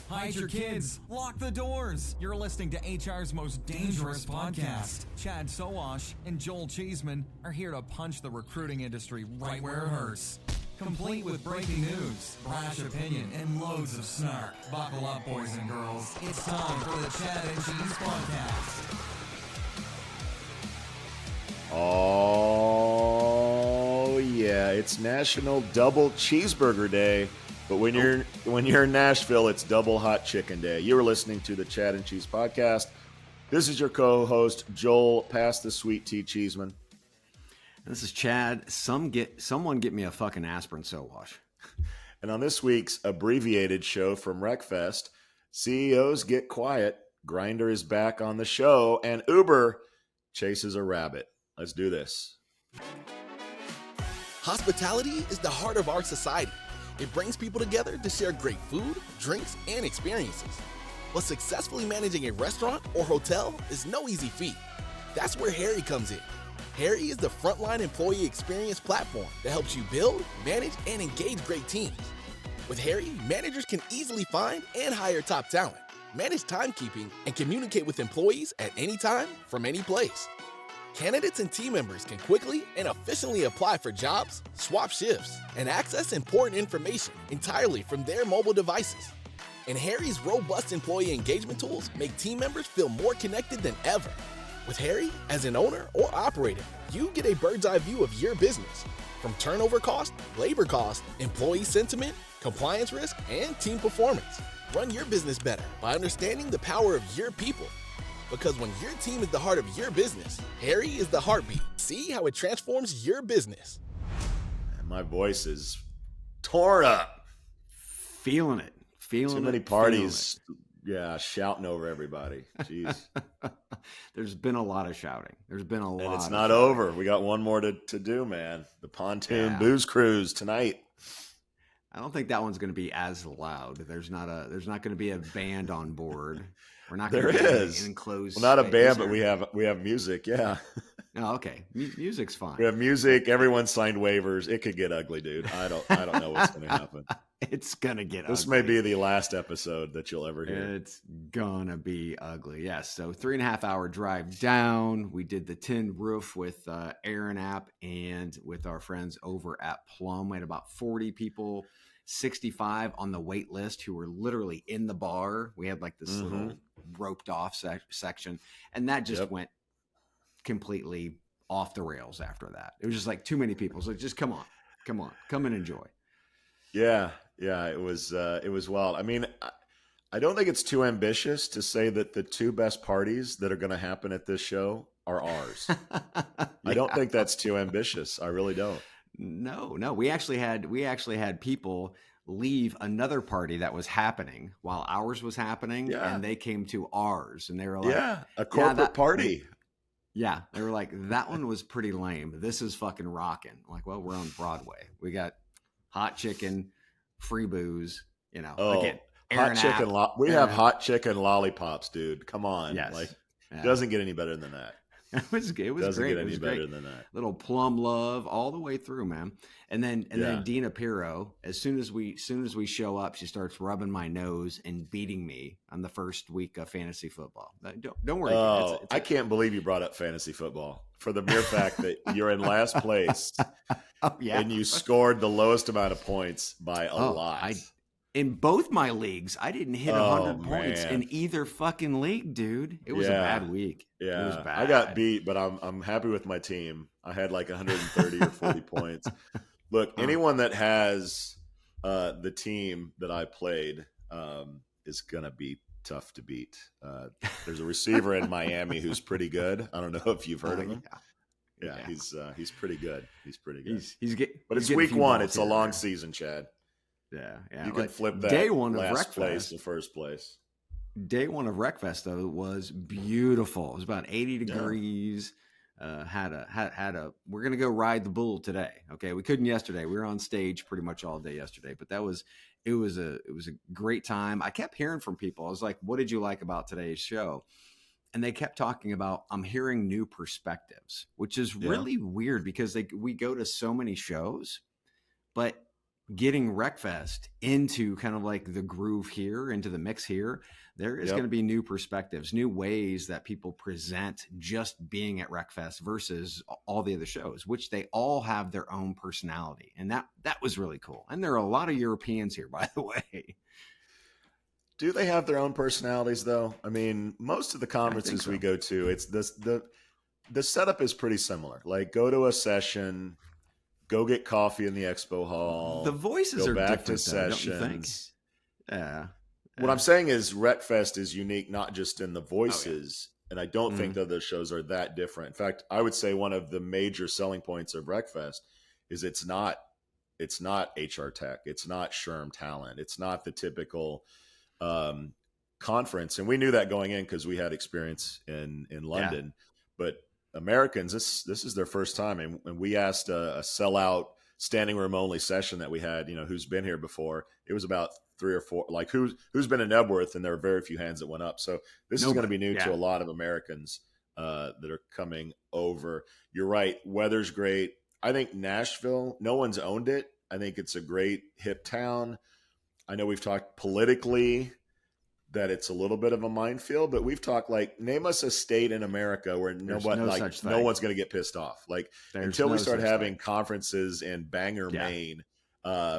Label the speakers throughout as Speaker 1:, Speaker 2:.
Speaker 1: hide your kids, lock the doors. You're listening to HR's most dangerous podcast. Chad Sowash and Joel Cheeseman are here to punch the recruiting industry right where it hurts. Complete with breaking news, brash opinion, and loads of snark. Buckle up, boys and girls. It's time for the Chad and Cheese Podcast.
Speaker 2: Oh yeah, it's National Double Cheeseburger Day, but when you're in Nashville, it's Double Hot Chicken Day. You are listening to the Chad and Cheese Podcast. This is your co-host Joel. Pass the sweet tea, Cheeseman.
Speaker 3: This is Chad. Someone get me a fucking aspirin Sowash.
Speaker 2: And on this week's abbreviated show from Recfest, CEOs get quiet, Grindr is back on the show, and Uber chases a rabbit. Let's do this.
Speaker 4: Hospitality is the heart of our society. It brings people together to share great food, drinks, and experiences. But successfully managing a restaurant or hotel is no easy feat. That's where Harry comes in. Harry is the frontline employee experience platform that helps you build, manage, and engage great teams. With Harry, managers can easily find and hire top talent, manage timekeeping, and communicate with employees at any time from any place. Candidates and team members can quickly and efficiently apply for jobs, swap shifts, and access important information entirely from their mobile devices. And Harry's robust employee engagement tools make team members feel more connected than ever. With Harry, as an owner or operator, you get a bird's eye view of your business, from turnover cost, labor cost, employee sentiment, compliance risk, and team performance. Run your business better by understanding the power of your people. Because when your team is the heart of your business, Harry is the heartbeat. See how it transforms your business.
Speaker 2: My voice is torn up.
Speaker 3: Feeling it.
Speaker 2: Too many parties. Yeah, shouting over everybody. Jeez.
Speaker 3: There's been a lot of shouting. And
Speaker 2: it's not over. We got one more to do, man. The Pontoon Booze Cruise tonight.
Speaker 3: I don't think that one's going to be as loud. There's not going to be a band on board. We're not going to be in enclosed.
Speaker 2: Well, not a band, but we have music. Yeah.
Speaker 3: Oh, okay. Music's fine.
Speaker 2: We have music. Everyone signed waivers. It could get ugly, dude. I don't know what's going to happen.
Speaker 3: It's going to get ugly.
Speaker 2: This may be the last episode that you'll ever hear.
Speaker 3: It's going to be ugly. Yes. So 3.5 hour drive down. We did the Tin Roof with Aaron App and with our friends over at Plum. We had about 40 people, 65 on the wait list who were literally in the bar. We had like this little roped off section, and that just went completely off the rails after that. It was just like too many people. So just come and enjoy.
Speaker 2: Yeah. It was wild. I mean, I don't think it's too ambitious to say that the two best parties that are going to happen at this show are ours. I don't think that's too ambitious. I really don't.
Speaker 3: No. We actually had people leave another party that was happening while ours was happening, and they came to ours, and they were like,
Speaker 2: a corporate party.
Speaker 3: Yeah, they were like, that one was pretty lame. This is fucking rocking. I'm like, well, we're on Broadway. We got hot chicken, free booze.
Speaker 2: Hot chicken. We have hot chicken lollipops, dude. Come on, it doesn't get any better than that.
Speaker 3: It was
Speaker 2: Doesn't
Speaker 3: great.
Speaker 2: get any better than that.
Speaker 3: Little plum love all the way through, man. And then Dina Pirro, as soon as we show up, she starts rubbing my nose and beating me on the first week of fantasy football. Don't worry.
Speaker 2: I can't believe you brought up fantasy football for the mere fact that you're in last place and you scored the lowest amount of points by a lot.
Speaker 3: In both my leagues, I didn't hit 100 points in either fucking league, dude. It was a bad week.
Speaker 2: Yeah,
Speaker 3: it was bad.
Speaker 2: I got beat, but I'm happy with my team. I had like 130 or 40 points. Look, anyone that has the team that I played is gonna be tough to beat. There's a receiver in Miami who's pretty good. I don't know if you've heard of him. Yeah, he's pretty good. But it's week one. It's a long season, Chad.
Speaker 3: Yeah.
Speaker 2: You can flip that
Speaker 3: day one of
Speaker 2: last
Speaker 3: Recfest,
Speaker 2: place to first place.
Speaker 3: Day one of Recfest though was beautiful. It was about 80 degrees. We're gonna go ride the bull today. Okay, we couldn't yesterday. We were on stage pretty much all day yesterday, but it was a great time. I kept hearing from people. I was like, "What did you like about today's show?" And they kept talking about, I'm hearing new perspectives, which is really weird because we go to so many shows, but getting Recfest into kind of like the groove here, into the mix here, there is going to be new perspectives, new ways that people present just being at Recfest versus all the other shows, which they all have their own personality. And that was really cool. And there are a lot of Europeans here, by the way.
Speaker 2: Do they have their own personalities, though? I mean, most of the conferences we go to, it's the setup is pretty similar. Like, go to a session, go get coffee in the expo hall.
Speaker 3: The voices are
Speaker 2: back
Speaker 3: different,
Speaker 2: to
Speaker 3: though,
Speaker 2: sessions.
Speaker 3: don't you think? Yeah.
Speaker 2: What I'm saying is Recfest is unique, not just in the voices. And I don't think the other shows are that different. In fact, I would say one of the major selling points of Recfest is it's not HR Tech. It's not SHRM Talent. It's not the typical conference. And we knew that going in because we had experience in London. But Americans, this is their first time. And we asked a sellout standing room only session that we had, who's been here before. It was about 3 or 4, like who's been in Nebworth, and there were very few hands that went up. So this is going to be new to a lot of Americans that are coming over. You're right. Weather's great. I think Nashville, no one's owned it. I think it's a great hip town. I know we've talked politically that it's a little bit of a minefield, but we've talked like, name us a state in America where no one's going to get pissed off. Like until we start having conferences in Bangor, Maine,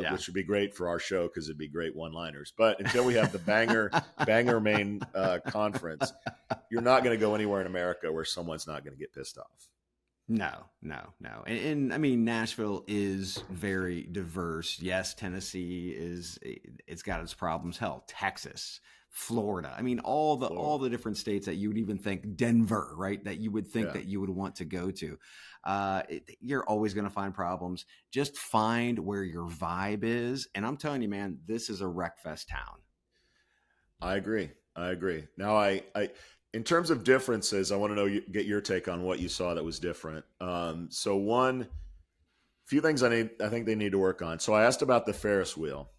Speaker 2: which would be great for our show because it'd be great one-liners. But until we have the Bangor, Maine conference, you're not going to go anywhere in America where someone's not going to get pissed off.
Speaker 3: No. And I mean, Nashville is very diverse. Yes, Tennessee it's got its problems. Hell, Texas, Florida. I mean, all the different states that you would even think, Denver, right? That you would think that you would want to go to. You're always going to find problems. Just find where your vibe is. And I'm telling you, man, this is a Recfest town.
Speaker 2: I agree. Now, I in terms of differences, I want to get your take on what you saw that was different. So one, few things I think they need to work on. So I asked about the Ferris wheel.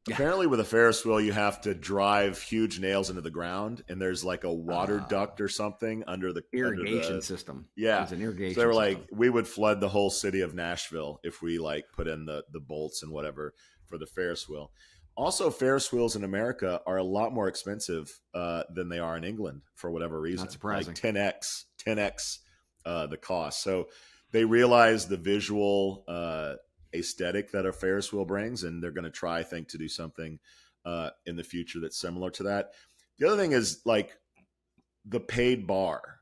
Speaker 2: Yeah. Apparently with a Ferris wheel, you have drive huge nails into the ground, and there's like a water duct or something under the
Speaker 3: irrigation system.
Speaker 2: Yeah.
Speaker 3: It's an irrigation
Speaker 2: So they were
Speaker 3: system.
Speaker 2: like, we would flood the whole city of Nashville if we put in the bolts and whatever for the Ferris wheel. Also, Ferris wheels in America are a lot more expensive than they are in England for whatever reason.
Speaker 3: Not surprising.
Speaker 2: Like 10x the cost. So they realize the visual aesthetic that a Ferris wheel brings, and they're going to try, I think, to do something in the future that's similar to that. The other thing is like the paid bar.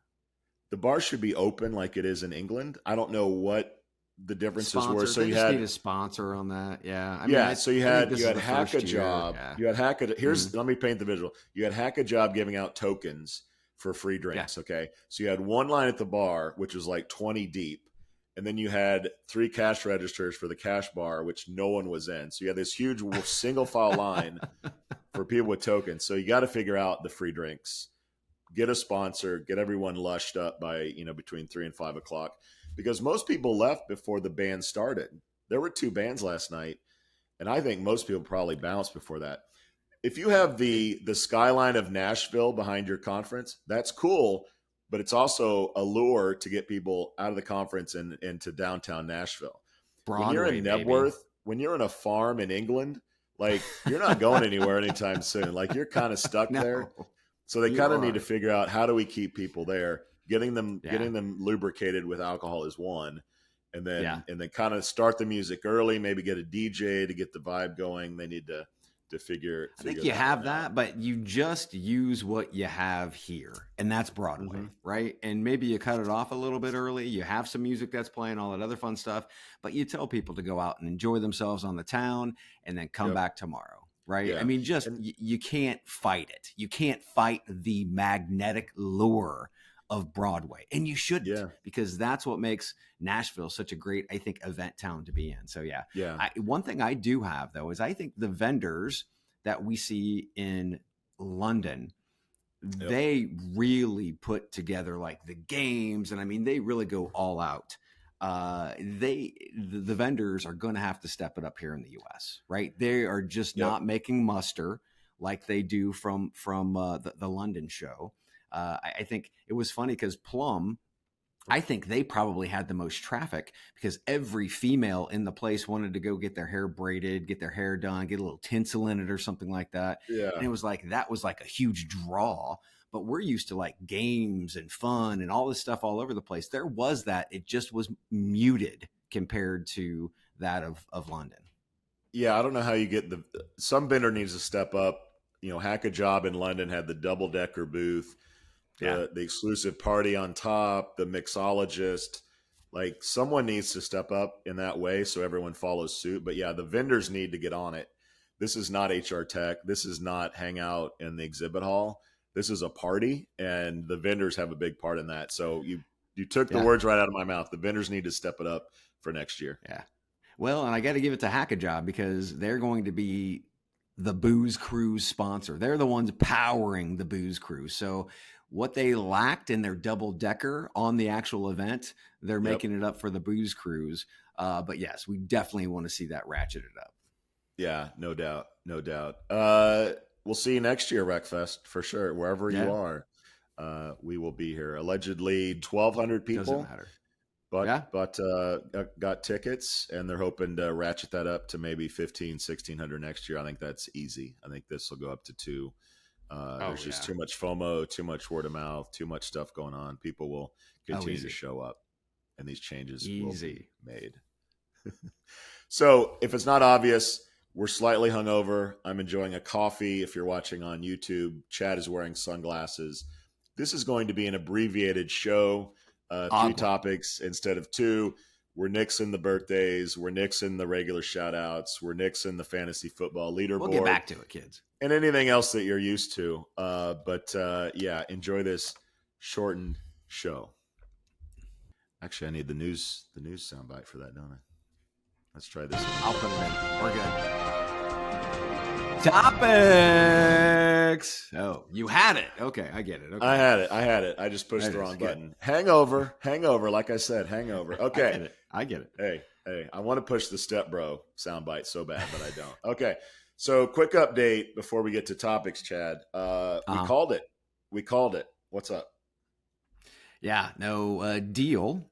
Speaker 2: The bar should be open like it is in England. I don't know what the differences were. So you had
Speaker 3: need a sponsor on that. Yeah.
Speaker 2: I mean, so you had Hack a Job. Yeah. You had Hack a. Let me paint the visual. You had Hack a Job giving out tokens for free drinks. Yeah. Okay. So you had one line at the bar, which was like 20 deep. And then you had 3 cash registers for the cash bar, which no one was in. So you had this huge single file line for people with tokens. So you got to figure out the free drinks, get a sponsor, get everyone lushed up by, between 3 and 5 o'clock. Because most people left before the band started. There were 2 bands last night, and I think most people probably bounced before that. If you have the skyline of Nashville behind your conference, that's cool, but it's also a lure to get people out of the conference and into downtown Nashville.
Speaker 3: Broadway,
Speaker 2: when you're in Nebworth, when you're in a farm in England, like you're not going anywhere anytime soon. Like you're kind of stuck there. So they kind of need to figure out, how do we keep people there? Getting them lubricated with alcohol is one, and then kind of start the music early. Maybe get a DJ to get the vibe going. They need to figure.
Speaker 3: I think you have that, but you just use what you have here, and that's Broadway, right? And maybe you cut it off a little bit early. You have some music that's playing, all that other fun stuff, but you tell people to go out and enjoy themselves on the town, and then come back tomorrow. Right. Yeah. I mean, you can't fight it. You can't fight the magnetic lure of Broadway, and you shouldn't, because that's what makes Nashville such a great, I think, event town to be in. So one thing I do have though is I think the vendors that we see in London, they really put together like the games, and I mean they really go all out. The vendors are going to have to step it up here in the U.S. Right? They are just not making muster like they do from the London show. I think it was funny because Plum I think they probably had the most traffic because every female in the place wanted to go get their hair braided, get their hair done, get a little tinsel in it or something like that.
Speaker 2: Yeah.
Speaker 3: And it was like, that was like a huge draw. But we're used to like games and fun and all this stuff all over the place. There was that. It just was muted compared to that of London.
Speaker 2: Yeah, I don't know how you get some vendor needs to step up. Hack a Job in London had the double-decker booth. The exclusive party on top, the mixologist, like someone needs to step up in that way so everyone follows suit. But yeah, the vendors need to get on it. This is not HR Tech. This is not hang out in the exhibit hall. This is a party, and the vendors have a big part in that. So you took the words right out of my mouth. The vendors need to step it up for next year.
Speaker 3: Yeah. Well, and I got to give it to Hack a Job because they're going to be the Booze Cruise sponsor. They're the ones powering the Booze Cruise. So what they lacked in their double decker on the actual event, they're making it up for the Booze Cruise. But yes, we definitely want to see that ratcheted up.
Speaker 2: Yeah, no doubt. No doubt. We'll see you next year, Recfest, for sure. Wherever you are, we will be here. Allegedly 1,200 people.
Speaker 3: Doesn't matter.
Speaker 2: But got tickets, and they're hoping to ratchet that up to maybe 1,500-1,600 next year. I think that's easy. I think this will go up to 2. There's just too much FOMO, too much word of mouth, too much stuff going on. People will continue to show up, and these changes will be made. So if it's not obvious, we're slightly hungover. I'm enjoying a coffee. If you're watching on YouTube, Chad is wearing sunglasses. This is going to be an abbreviated show. 3 topics instead of 2. We're nixing the birthdays. We're nixing the regular shout outs. We're nixing the fantasy football leaderboard.
Speaker 3: We'll get back to it, kids.
Speaker 2: And anything else that you're used to. But enjoy this shortened show. Actually, I need the news soundbite for that, don't I? Let's try this one.
Speaker 3: I'll put it in. We're good. Topics. Oh, you had it. Okay, I get it. Okay.
Speaker 2: I had it. I just pushed the wrong button. Hangover. Like I said, hangover. Okay.
Speaker 3: I get it.
Speaker 2: Hey, I want to push the step bro soundbite so bad, but I don't. Okay. So quick update before we get to topics, Chad. We called it. What's up?
Speaker 3: Yeah, no, Deel.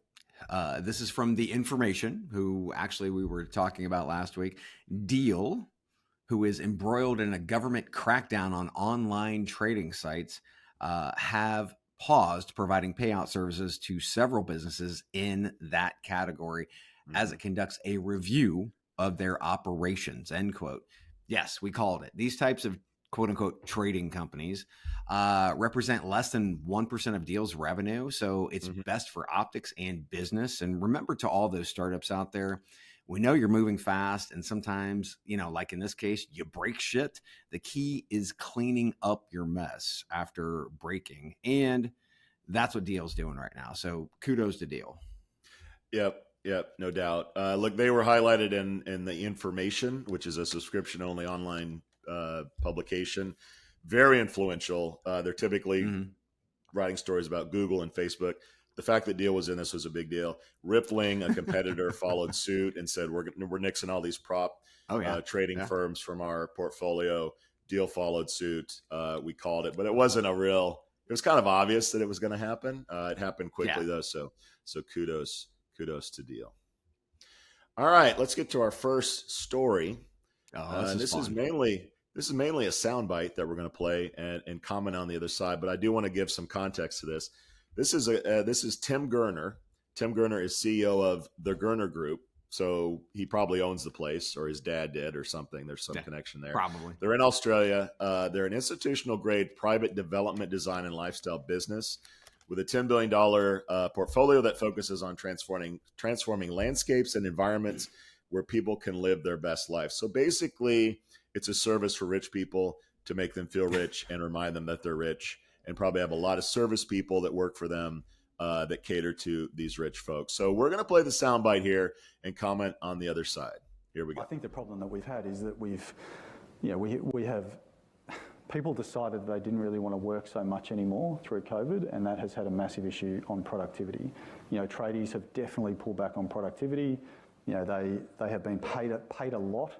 Speaker 3: This is from The Information, who actually we were talking about last week. Deel, who is embroiled in a government crackdown on online trading sites, have paused providing payout services to several businesses in that category as it conducts a review of their operations, end quote. Yes, we called it. These types of quote unquote trading companies represent less than 1% of Deel's revenue. So it's best for optics and business. And remember, to all those startups out there, we know you're moving fast. And sometimes, like in this case, you break shit. The key is cleaning up your mess after breaking. And that's what Deel's doing right now. So kudos to Deel. Yep,
Speaker 2: no doubt. Look, they were highlighted in The Information, which is a subscription-only online publication. Very influential. They're typically writing stories about Google and Facebook. The fact that Deel was in this was a big deal. Rippling, a competitor, followed suit and said, we're nixing all these prop trading firms from our portfolio. Deel followed suit. We called it, but it wasn't it was kind of obvious that it was going to happen. It happened quickly though. So kudos to Deel. All right, let's get to our first story. This is mainly a soundbite that we're going to play and comment on the other side, but I do want to give some context to this. This is Tim Gurner. Tim Gurner is CEO of the Gurner Group, so he probably owns the place, or his dad did, or something. There's some connection there.
Speaker 3: Probably.
Speaker 2: They're in Australia. They're an institutional-grade private development, design, and lifestyle business with a $10 billion portfolio that focuses on transforming landscapes and environments where people can live their best life. So basically, it's a service for rich people to make them feel rich and remind them that they're rich, and probably have a lot of service people that work for them that cater to these rich folks. So we're going to play the soundbite here and comment on the other side. Here we go.
Speaker 5: I think the problem that we've had is that we have people decided they didn't really want to work so much anymore through COVID, and that has had a massive issue on productivity. Tradies have definitely pulled back on productivity. They have been paid a lot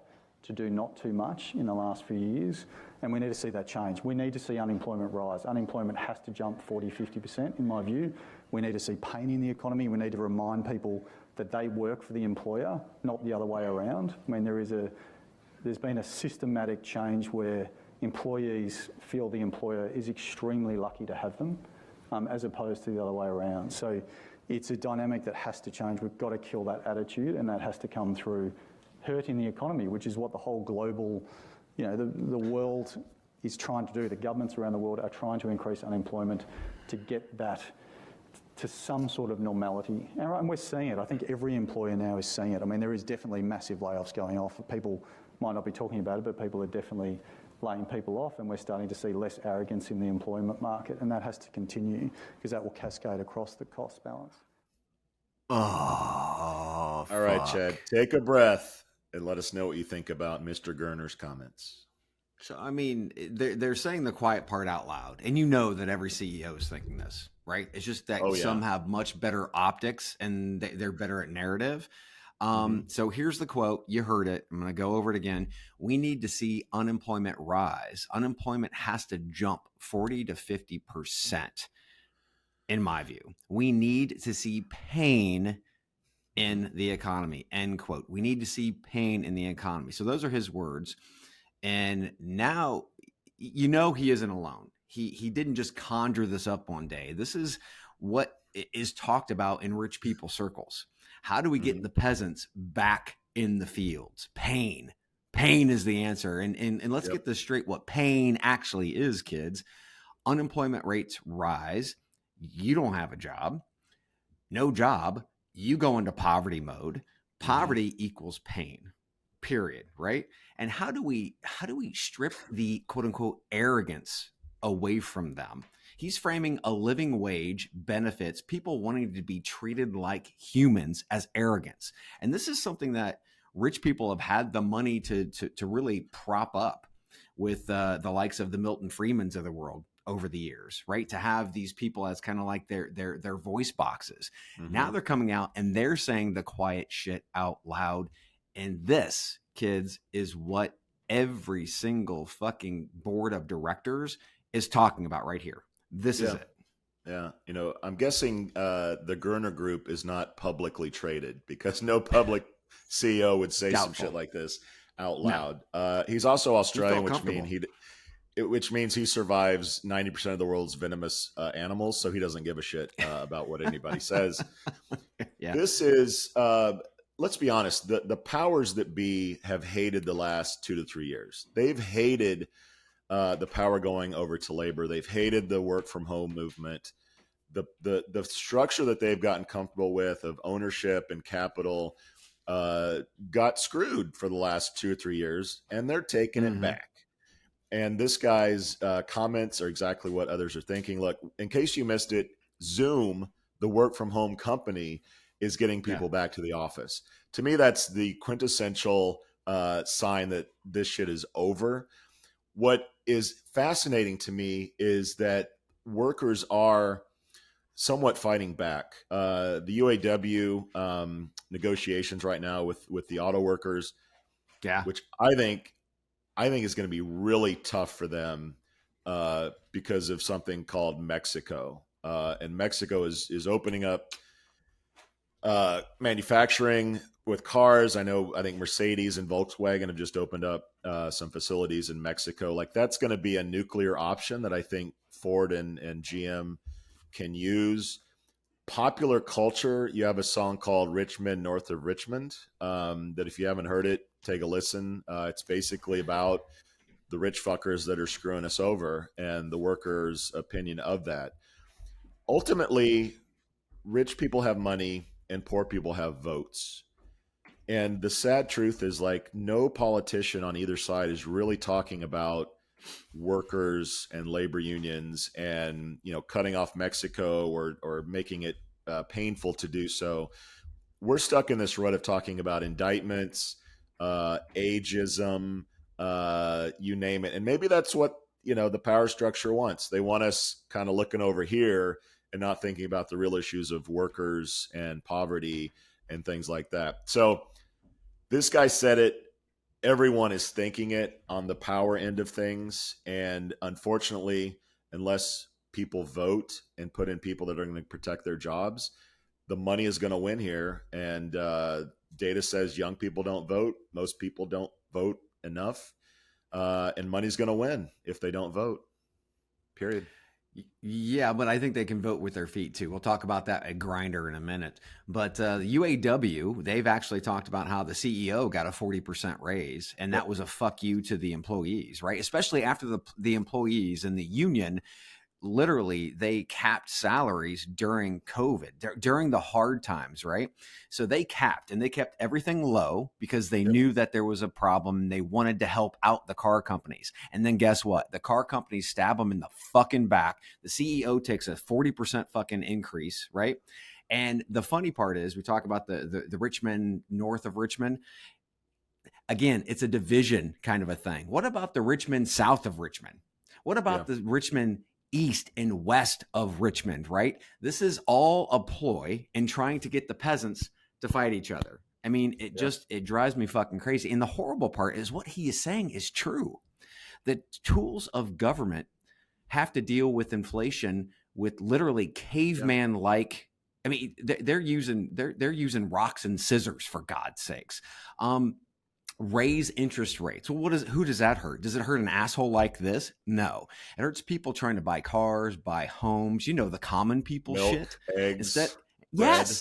Speaker 5: to do not too much in the last few years, And we need to see that change. We need to see unemployment rise. Unemployment has to jump 40, 50% in my view. We need to see pain in the economy. We need to remind people that they work for the employer, not the other way around. I mean, there's been a systematic change where employees feel the employer is extremely lucky to have them, as opposed to the other way around. So it's a dynamic that has to change. We've got to kill that attitude, and that has to come through hurting the economy, which is what the whole global, the world is trying to do. The governments around the world are trying to increase unemployment to get that to some sort of normality. And we're seeing it. I think every employer now is seeing it. I mean, there is definitely massive layoffs going off. People might not be talking about it, but people are definitely laying people off, and we're starting to see less arrogance in the employment market, and that has to continue because that will cascade across the cost balance.
Speaker 3: Oh,
Speaker 2: all right, Chad, take a breath and let us know what you think about Mr. Gerner's comments.
Speaker 3: So, I mean, they're saying the quiet part out loud, and you know that every CEO is thinking this, right? It's just that some have much better optics and they're better at narrative. So here's the quote. You heard it. I'm going to go over it again. We need to see unemployment rise. Unemployment has to jump 40 to 50%, in my view. We need to see pain in the economy, end quote. We need to see pain in the economy. So those are his words. And now, he isn't alone. He didn't just conjure this up one day. This is what is talked about in rich people circles. How do we get the peasants back in the fields? Pain. Pain is the answer. And let's get this straight. What pain actually is, kids. Unemployment rates rise. You don't have a job. No job. You go into poverty mode. Poverty equals pain. Period. Right? And how do we strip the quote unquote arrogance away from them? He's framing a living wage benefits people wanting to be treated like humans as arrogance. And this is something that rich people have had the money to really prop up with the likes of the Milton Freemans of the world over the years, right? To have these people as kind of like their voice boxes. Now they're coming out and they're saying the quiet shit out loud. And this, kids, is what every single fucking board of directors is talking about right here. This is it.
Speaker 2: Yeah. I'm guessing the Gerner Group is not publicly traded because no public CEO would say some shit like this out loud. No. He's also Australian, which means he survives 90% of the world's venomous animals. So he doesn't give a shit about what anybody says. This is, let's be honest, the powers that be have hated the last 2 to 3 years. They've hated the power going over to labor. They've hated the work from home movement. The structure that they've gotten comfortable with of ownership and capital got screwed for the last 2 or 3 years, and they're taking it back. And this guy's comments are exactly what others are thinking. Look, in case you missed it, Zoom, the work from home company, is getting people back to the office. To me, that's the quintessential sign that this shit is over. What is fascinating to me is that workers are somewhat fighting back. The UAW negotiations right now with the auto workers, which I think is going to be really tough for them because of something called Mexico. And Mexico is opening up manufacturing with cars. I think Mercedes and Volkswagen have just opened up some facilities in Mexico. Like, that's going to be a nuclear option that I think Ford and GM can use. Popular culture, you have a song called Richmond, North of Richmond, that if you haven't heard it, take a listen. It's basically about the rich fuckers that are screwing us over and the workers' opinion of that. Ultimately, rich people have money and poor people have votes. And the sad truth is, like, no politician on either side is really talking about workers and labor unions and, cutting off Mexico or making it painful to do so. We're stuck in this rut of talking about indictments, ageism, you name it. And maybe that's what, the power structure wants. They want us kind of looking over here and not thinking about the real issues of workers and poverty and things like that. So this guy said it. everyone is thinking it on the power end of things. And unfortunately, unless people vote and put in people that are going to protect their jobs, the money is going to win here. And data says young people don't vote. Most people don't vote enough. And money's going to win if they don't vote, period.
Speaker 3: Yeah, but I think they can vote with their feet too. We'll talk about that at Grindr in a minute. But UAW, they've actually talked about how the CEO got a 40% raise, and that was a fuck you to the employees, right? Especially after the employees and the union, literally, they capped salaries during COVID, during the hard times, right? So they capped, and they kept everything low because they knew that there was a problem. And they wanted to help out the car companies. And then guess what? The car companies stab them in the fucking back. The CEO takes a 40% fucking increase, right? And the funny part is, we talk about the Richmond, north of Richmond. Again, it's a division kind of a thing. What about the Richmond south of Richmond? What about the Richmond east and west of Richmond, right? This is all a ploy in trying to get the peasants to fight each other. I mean, it drives me fucking crazy. And the horrible part is what he is saying is true. The tools of government have to deal with inflation with literally caveman-like. I mean, they're using rocks and scissors, for God's sakes. Raise interest rates. Well, who does that hurt? Does it hurt an asshole like this? No. It hurts people trying to buy cars, buy homes, the common people. Milk, shit.
Speaker 2: Eggs,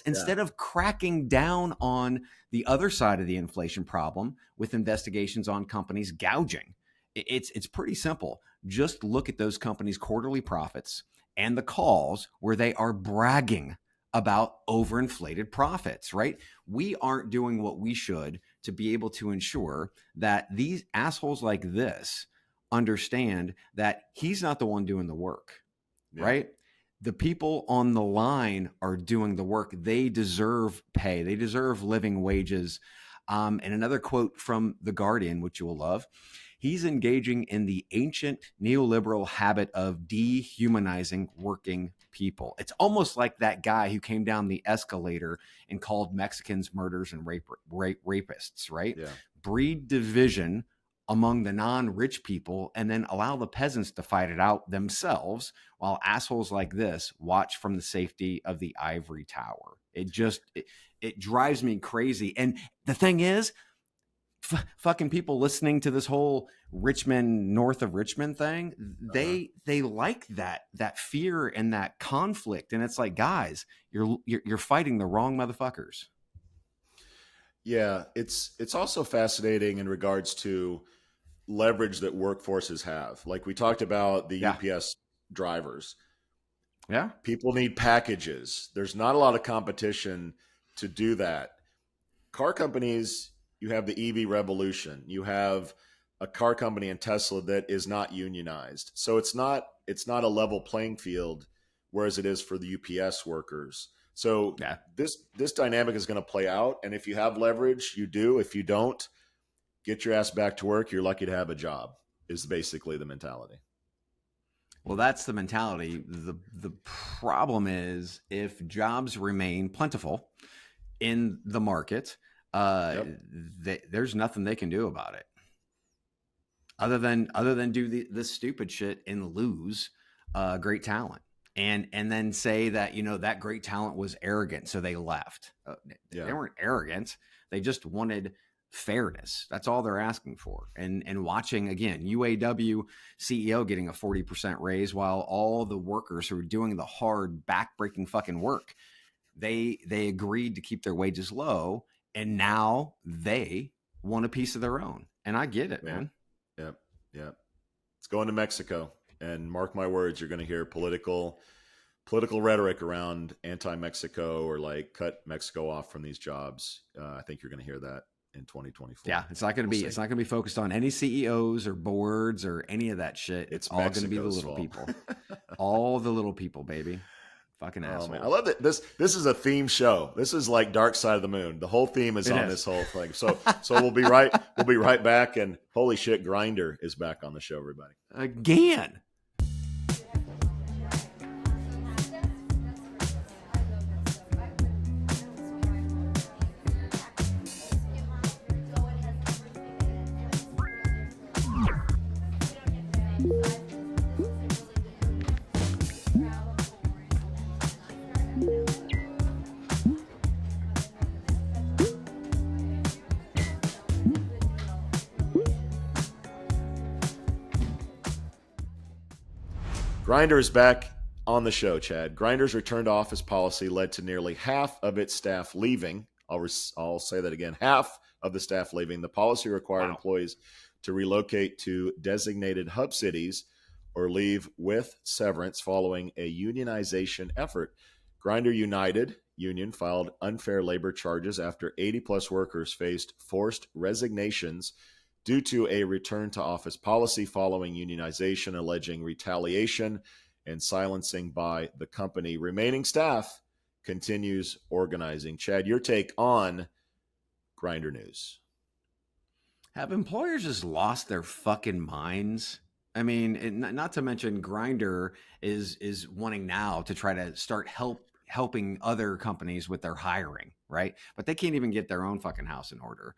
Speaker 3: Instead of cracking down on the other side of the inflation problem with investigations on companies gouging. It's pretty simple. Just look at those companies' quarterly profits and the calls where they are bragging about overinflated profits, right? We aren't doing what we should to be able to ensure that these assholes like this understand that he's not the one doing the work, right? The people on the line are doing the work. They deserve pay. They deserve living wages. And another quote from The Guardian, which you will love, he's engaging in the ancient neoliberal habit of dehumanizing working people. It's almost like that guy who came down the escalator and called Mexicans murderers and rapists, right? Yeah. Breed division among the non-rich people and then allow the peasants to fight it out themselves while assholes like this watch from the safety of the ivory tower. It drives me crazy. And the thing is, fucking people listening to this whole Richmond, north of Richmond thing, they like that fear and that conflict. And it's like, guys, you're fighting the wrong motherfuckers.
Speaker 2: Yeah, it's also fascinating in regards to leverage that workforces have. Like we talked about the UPS drivers.
Speaker 3: Yeah.
Speaker 2: People need packages. There's not a lot of competition to do that. Car companies, you have the EV revolution. You have a car company in Tesla that is not unionized. So it's not a level playing field, whereas it is for the UPS workers. So this dynamic is going to play out. And if you have leverage, you do. If you don't, get your ass back to work. You're lucky to have a job, is basically the mentality.
Speaker 3: Well, that's the mentality. The problem is if jobs remain plentiful in the market, there's nothing they can do about it other than do this stupid shit and lose great talent and then say that that great talent was arrogant, so they left. They weren't arrogant. They just wanted fairness. That's all they're asking for. And watching again UAW CEO getting a 40% raise while all the workers who are doing the hard backbreaking fucking work, they agreed to keep their wages low. And now they want a piece of their own. And I get it, man.
Speaker 2: Yep. It's going to Mexico. And mark my words, you're going to hear political rhetoric around anti-Mexico or like cut Mexico off from these jobs. I think you're going to hear that in 2024.
Speaker 3: Yeah, it's not going to be focused on any CEOs or boards or any of that shit. It's all going to be the little people. All the little people, baby. Fucking asshole.
Speaker 2: Man. I love that this is a theme show. This is like Dark Side of the Moon. The whole theme is on this whole thing. So we'll be right back. And holy shit, Grindr is back on the show, everybody.
Speaker 3: Again.
Speaker 2: Grindr is back on the show, Chad. Grindr's return to office policy led to nearly half of its staff leaving. I'll say that again. Half of the staff leaving. The policy required employees to relocate to designated hub cities or leave with severance following a unionization effort. Grindr United union filed unfair labor charges after 80-plus workers faced forced resignations due to a return to office policy following unionization, alleging retaliation and silencing by the company. Remaining staff continues organizing. Chad, your take on Grindr news?
Speaker 3: Have employers just lost their fucking minds? I mean, not to mention Grindr is wanting now to try to start helping other companies with their hiring, right? But they can't even get their own fucking house in order.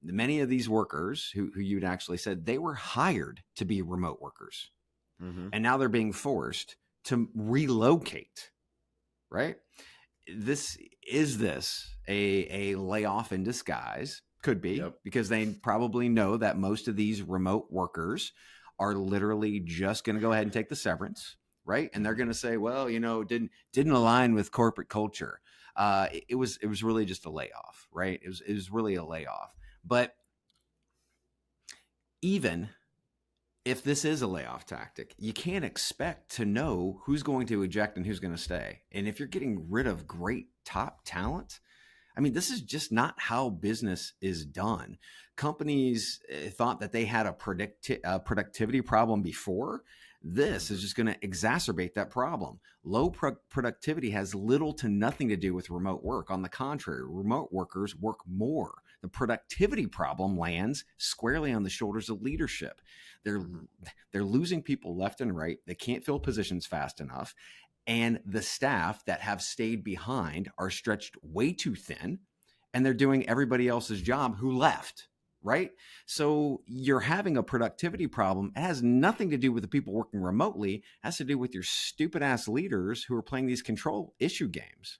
Speaker 3: Many of these workers who you'd actually said they were hired to be remote workers, and now they're being forced to relocate, right? Is this a layoff in disguise? Could be, because they probably know that most of these remote workers are literally just going to go ahead and take the severance, right? And they're going to say, well, didn't align with corporate culture. It was really just a layoff, right? It was really a layoff. But even if this is a layoff tactic, you can't expect to know who's going to eject and who's going to stay. And if you're getting rid of great top talent, I mean, this is just not how business is done. Companies thought that they had a productivity problem before. This is just going to exacerbate that problem. Low productivity has little to nothing to do with remote work. On the contrary, remote workers work more. The productivity problem lands squarely on the shoulders of leadership. They're losing people left and right. They can't fill positions fast enough. And the staff that have stayed behind are stretched way too thin, and they're doing everybody else's job who left, right? So you're having a productivity problem. It has nothing to do with the people working remotely. It has to do with your stupid ass leaders who are playing these control issue games.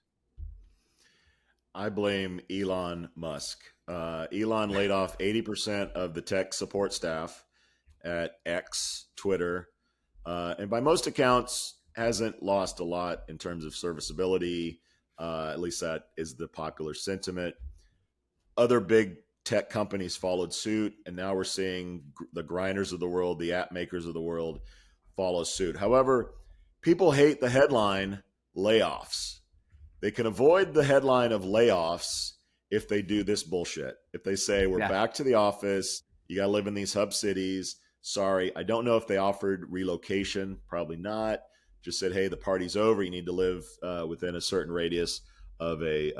Speaker 2: I blame Elon Musk. Elon laid off 80% of the tech support staff at X, Twitter, and by most accounts, hasn't lost a lot in terms of serviceability. At least that is the popular sentiment. Other big tech companies followed suit, and now we're seeing the Grindrs of the world, the app makers of the world follow suit. However, people hate the headline layoffs. They can avoid the headline of layoffs if they do this bullshit. If they say, we're back to the office, you got to live in these hub cities. Sorry, I don't know if they offered relocation. Probably not. Just said, hey, the party's over. You need to live within a certain radius of a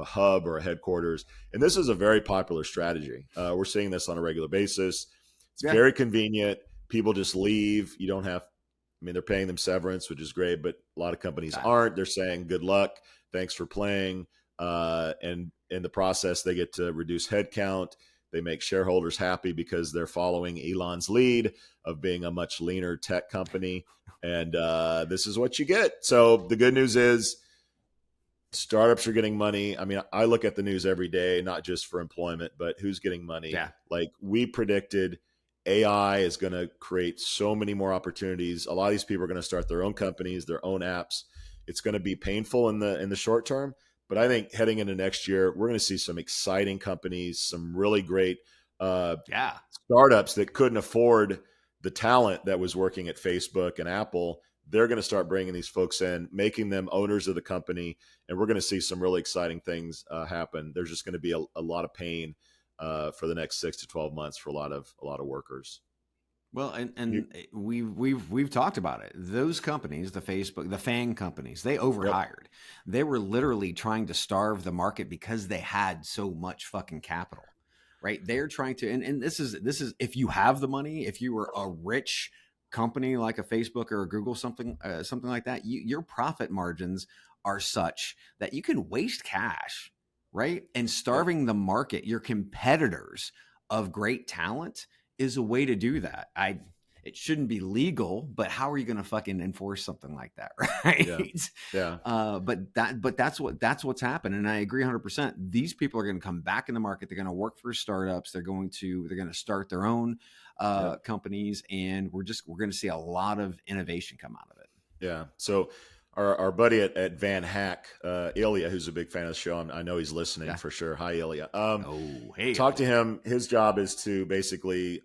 Speaker 2: hub or a headquarters. And this is a very popular strategy. We're seeing this on a regular basis. It's very convenient. People just leave. You don't have, they're paying them severance, which is great, but a lot of companies aren't. They're saying, good luck. Thanks for playing. And in the process, they get to reduce headcount. They make shareholders happy because they're following Elon's lead of being a much leaner tech company. And this is what you get. So the good news is startups are getting money. I look at the news every day, not just for employment, but who's getting money. Yeah. Like we predicted, AI is going to create so many more opportunities. A lot of these people are going to start their own companies, their own apps. It's going to be painful in the short term. But I think heading into next year, we're going to see some exciting companies, some really great startups that couldn't afford the talent that was working at Facebook and Apple. They're going to start bringing these folks in, making them owners of the company, and we're going to see some really exciting things happen. There's just going to be a lot of pain for the next 6 to 12 months for a lot of workers.
Speaker 3: Well, and we've talked about it. Those companies, the Facebook, the FANG companies, they overhired. They were literally trying to starve the market because they had so much fucking capital, right? They're trying to, and this is if you have the money, if you were a rich company like a Facebook or a Google, something like that, your profit margins are such that you can waste cash, right? And starving the market, your competitors of great talent, is a way to do that. It shouldn't be legal, but how are you going to fucking enforce something like that, right? Yeah. But that's what's happened, and I agree 100%. These people are going to come back in the market. They're going to work for startups. They're going to start their own companies, and we're going to see a lot of innovation come out of it.
Speaker 2: Yeah. So our buddy at Van Hack, Ilya, who's a big fan of the show, I know he's listening for sure. Hi, Ilya.
Speaker 3: Hey,
Speaker 2: talk to him. His job is to basically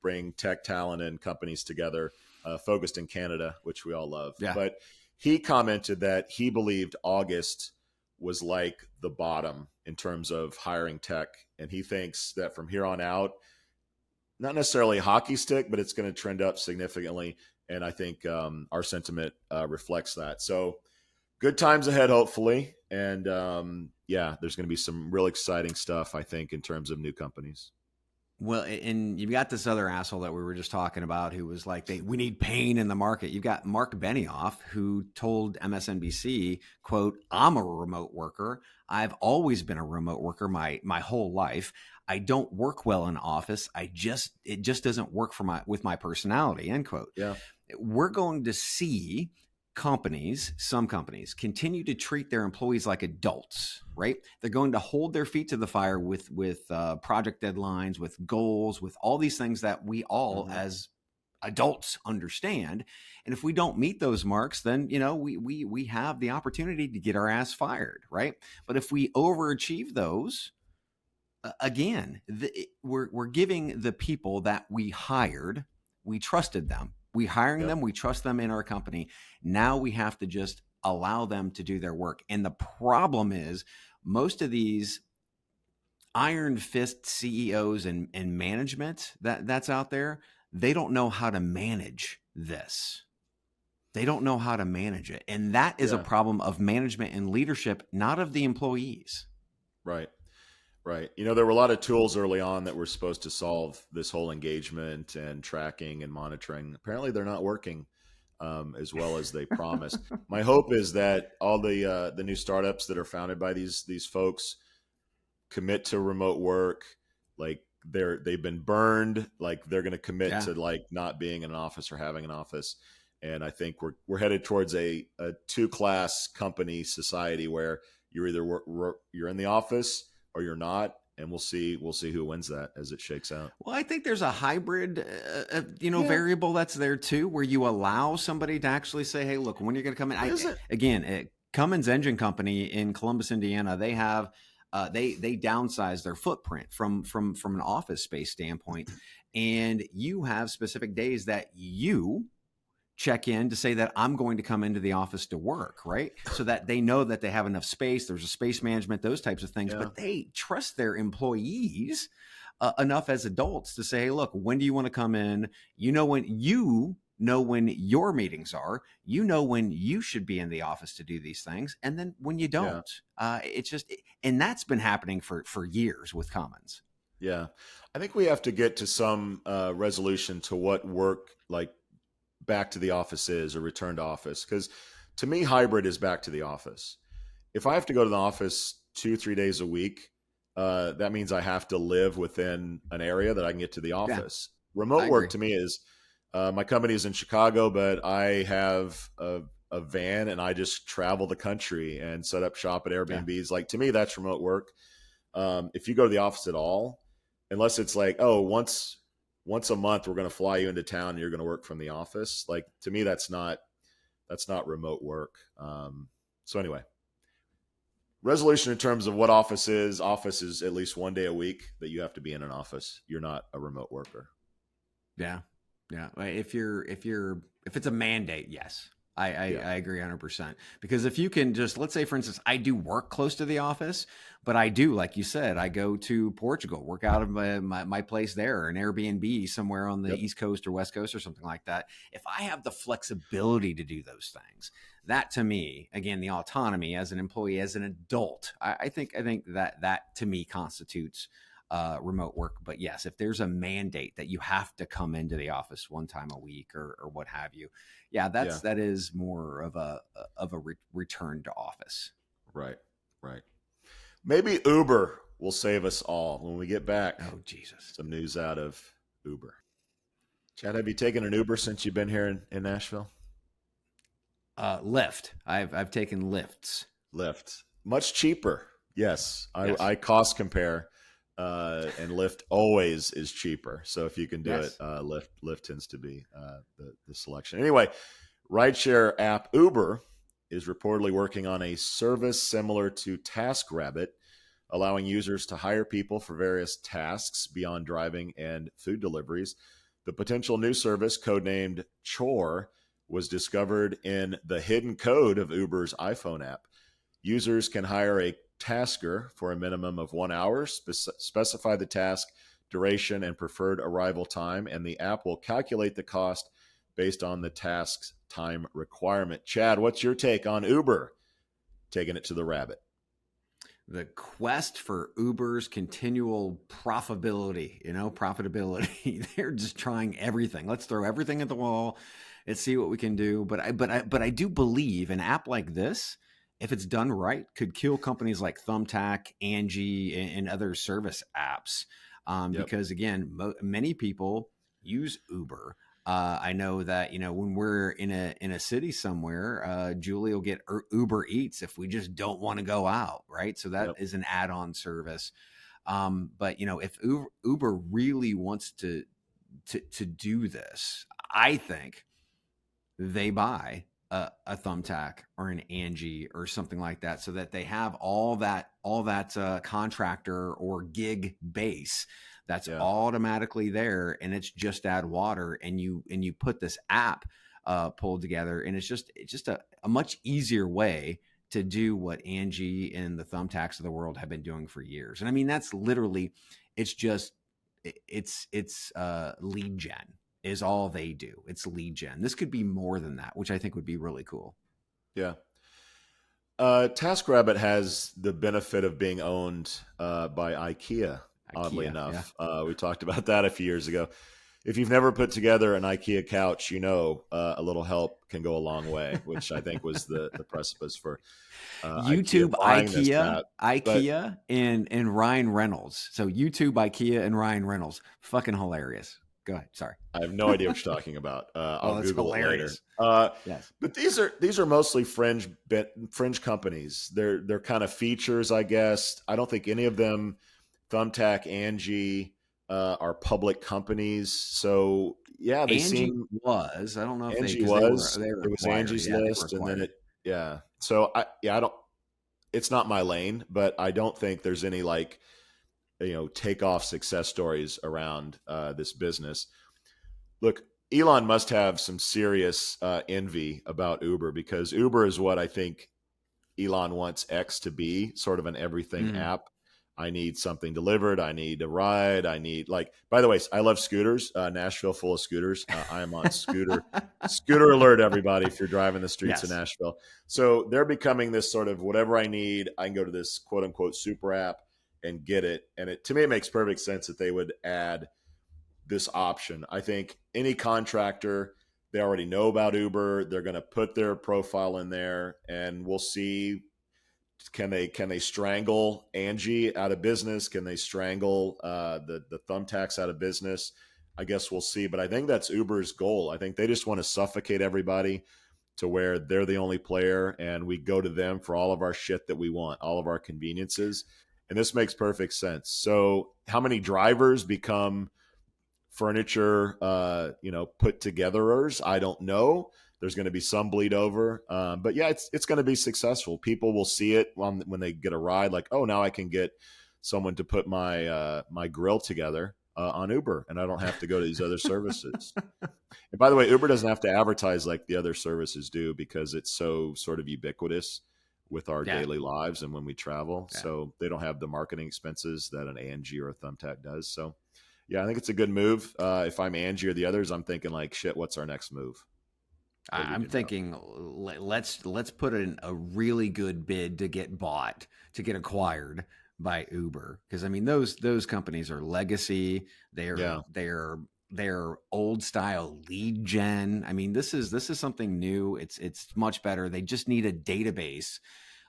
Speaker 2: bring tech talent and companies together, focused in Canada, which we all love.
Speaker 3: Yeah.
Speaker 2: But he commented that he believed August was like the bottom in terms of hiring tech. And he thinks that from here on out, not necessarily a hockey stick, but it's going to trend up significantly. And I think our sentiment reflects that. So good times ahead, hopefully. And there's going to be some real exciting stuff, I think, in terms of new companies.
Speaker 3: Well, and you've got this other asshole that we were just talking about who was like, we need pain in the market. You've got Mark Benioff, who told MSNBC, quote, "I'm a remote worker. I've always been a remote worker my whole life. I don't work well in office. It just doesn't work with my personality," end quote.
Speaker 2: Yeah.
Speaker 3: We're going to see some companies continue to treat their employees like adults, right? They're going to hold their feet to the fire with project deadlines, with goals, with all these things that we all as adults understand. And if we don't meet those marks, then, we have the opportunity to get our ass fired, right? But if we overachieve those, again, we're giving the people that we hired, we trusted them. We hiring them, we trust them in our company. Now we have to just allow them to do their work. And the problem is most of these iron fist CEOs and management that's out there, they don't know how to manage this. They don't know how to manage it. And that is a problem of management and leadership, not of the employees.
Speaker 2: Right. Right. There were a lot of tools early on that were supposed to solve this whole engagement and tracking and monitoring. Apparently they're not working as well as they promised. My hope is that all the new startups that are founded by these folks commit to remote work. Like they've been burned. Like they're going to commit to like not being in an office or having an office. And I think we're headed towards a two-class company society where you're either you're in the office or you're not, and we'll see who wins that as it shakes out.
Speaker 3: Well, I think there's a hybrid, variable that's there too, where you allow somebody to actually say, "Hey, look, when you're going to come in." Cummins Engine Company in Columbus, Indiana, they have they downsize their footprint from an office space standpoint, and you have specific days that you check in to say that I'm going to come into the office to work, right? So that they know that they have enough space. There's a space management, those types of things, but they trust their employees enough as adults to say, "Hey, look, when do you want to come in? When your meetings are, when you should be in the office to do these things. And then when you don't, it's just, and that's been happening for years with Commons."
Speaker 2: Yeah. I think we have to get to some resolution to what work like back to the office is, or return to office. Because to me, hybrid is back to the office. If I have to go to the office 2-3 days a week, that means I have to live within an area that I can get to the office. Remote work to me is, my company is in Chicago, but I have a van and I just travel the country and set up shop at Airbnbs. Like to me, that's remote work. If you go to the office at all, unless it's like, once a month, we're going to fly you into town and you're going to work from the office. Like to me, that's not remote work. So anyway, resolution in terms of what office is at least one day a week that you have to be in an office. You're not a remote worker.
Speaker 3: Yeah. Yeah. If it's a mandate, yes. I agree 100%. Because if you can just, let's say, for instance, I do work close to the office, but I do, like you said, I go to Portugal, work out of my place there, an Airbnb somewhere on the East Coast or West Coast or something like that. If I have the flexibility to do those things, that to me, again, the autonomy as an employee, as an adult, I think that to me constitutes remote work. But yes, if there's a mandate that you have to come into the office one time a week or what have you, that is more of a return to office.
Speaker 2: Right. Maybe Uber will save us all when we get back.
Speaker 3: Oh, Jesus.
Speaker 2: Some news out of Uber. Chad, have you taken an Uber since you've been here in Nashville?
Speaker 3: Lyft. I've taken Lyfts.
Speaker 2: Lyft. Much cheaper. Yes. I cost compare. and Lyft always is cheaper. So if you can do
Speaker 3: Yes.
Speaker 2: it, Lyft tends to be the selection. Anyway, rideshare app Uber is reportedly working on a service similar to TaskRabbit, allowing users to hire people for various tasks beyond driving and food deliveries. The potential new service, codenamed Chore, was discovered in the hidden code of Uber's iPhone app. Users can hire a tasker for a minimum of 1 hour, specify the task duration and preferred arrival time, and the app will calculate the cost based on the task's time requirement. Chad, what's your take on Uber taking it to the rabbit?
Speaker 3: The quest for Uber's continual profitability, profitability. They're just trying everything. Let's throw everything at the wall and see what we can do. But I do believe an app like this, if it's done right, could kill companies like Thumbtack, Angie, and other service apps. Because again, many people use Uber. I know that, when we're in a city somewhere, Julie will get Uber Eats if we just don't want to go out, right? So that is an add-on service. But if Uber really wants to do this, I think they buy a Thumbtack or an Angie or something like that, so that they have all that contractor or gig base that's automatically there, and it's just add water, and you put this app pulled together, and it's just a much easier way to do what Angie and the Thumbtacks of the world have been doing for years. And I mean, that's literally, it's lead gen is all they do. It's lead gen. This could be more than that, which I think would be really cool.
Speaker 2: Yeah. TaskRabbit has the benefit of being owned by IKEA, oddly enough. Yeah. We talked about that a few years ago. If you've never put together an IKEA couch, a little help can go a long way, which I think was the precipice for
Speaker 3: YouTube, IKEA, and Ryan Reynolds. So YouTube, IKEA, and Ryan Reynolds. Fucking hilarious. Go ahead. Sorry.
Speaker 2: I have no idea what you're talking about. I'll Google
Speaker 3: hilarious.
Speaker 2: it later. Yes. But these are mostly fringe companies. They're kind of features, I guess. I don't think any of them, Thumbtack, Angie, are public companies. So yeah, they
Speaker 3: Angie was. I don't know if
Speaker 2: Angie was. It was Angie's list, and then So I don't. It's not my lane, but I don't think there's any take off success stories around this business. Look, Elon must have some serious envy about Uber, because Uber is what I think Elon wants X to be, sort of an everything app. I need something delivered. I need a ride. I need by the way, I love scooters. Nashville full of scooters. I am on scooter alert, everybody, if you're driving the streets of Nashville. So they're becoming this sort of whatever I need, I can go to this quote unquote super app and get it. And to me, it makes perfect sense that they would add this option. I think any contractor, they already know about Uber. They're going to put their profile in there, and we'll see. Can they strangle Angie out of business? Can they strangle the Thumbtacks out of business? I guess we'll see. But I think that's Uber's goal. I think they just want to suffocate everybody to where they're the only player, and we go to them for all of our shit that we want, all of our conveniences. And this makes perfect sense. So how many drivers become furniture, put togetherers? I don't know. There's going to be some bleed over. But yeah, it's going to be successful. People will see it when they get a ride, like, oh, now I can get someone to put my grill together on Uber, and I don't have to go to these other services. And by the way, Uber doesn't have to advertise like the other services do, because it's so sort of ubiquitous with our daily lives and when we travel. Yeah. So they don't have the marketing expenses that an Angie or a Thumbtack does. So yeah, I think it's a good move. If I'm Angie or the others, I'm thinking like, shit, what's our next move?
Speaker 3: I'm thinking let's put in a really good bid to get acquired by Uber, because I mean those companies are legacy. They're old style lead gen. I mean, this is something new. It's much better. They just need a database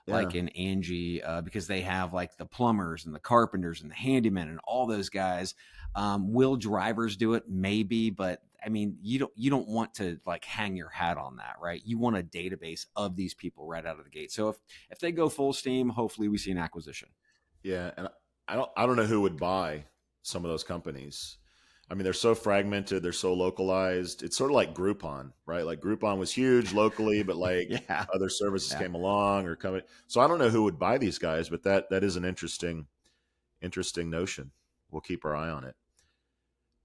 Speaker 3: like in Angie, because they have like the plumbers and the carpenters and the handymen and all those guys. Will drivers do it? Maybe, but I mean, you don't want to like hang your hat on that, right? You want a database of these people right out of the gate. So if they go full steam, hopefully we see an acquisition.
Speaker 2: Yeah, and I don't know who would buy some of those companies. I mean, they're so fragmented, they're so localized. It's sort of like Groupon, right? Like Groupon was huge locally, but like other services came along or coming. So I don't know who would buy these guys, but that is an interesting notion. We'll keep our eye on it.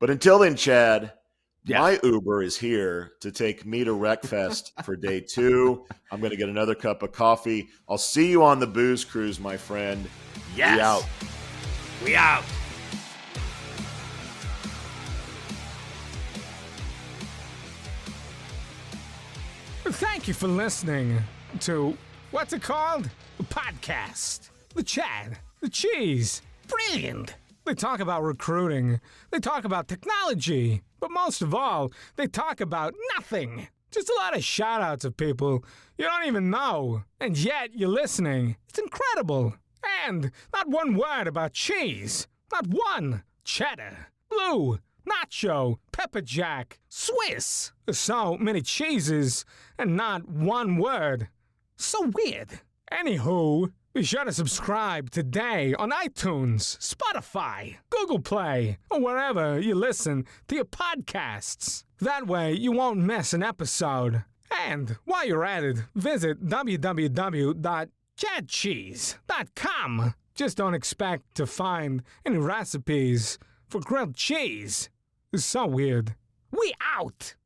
Speaker 2: But until then, Chad, my Uber is here to take me to Recfest for day 2. I'm going to get another cup of coffee. I'll see you on the booze cruise, my friend.
Speaker 3: Yes.
Speaker 2: We out.
Speaker 3: We out.
Speaker 6: Thank you for listening to, what's it called? A podcast. The Chad. The Cheese. Brilliant. They talk about recruiting. They talk about technology. But most of all, they talk about nothing. Just a lot of shout-outs of people you don't even know. And yet you're listening. It's incredible. And not one word about cheese. Not one. Cheddar. Blue. Nacho, pepper jack, Swiss. So many cheeses and not one word. So weird. Anywho, be sure to subscribe today on iTunes, Spotify, Google Play, or wherever you listen to your podcasts. That way you won't miss an episode. And while you're at it, visit www.chadcheese.com. Just don't expect to find any recipes for grilled cheese. It's so weird. We out!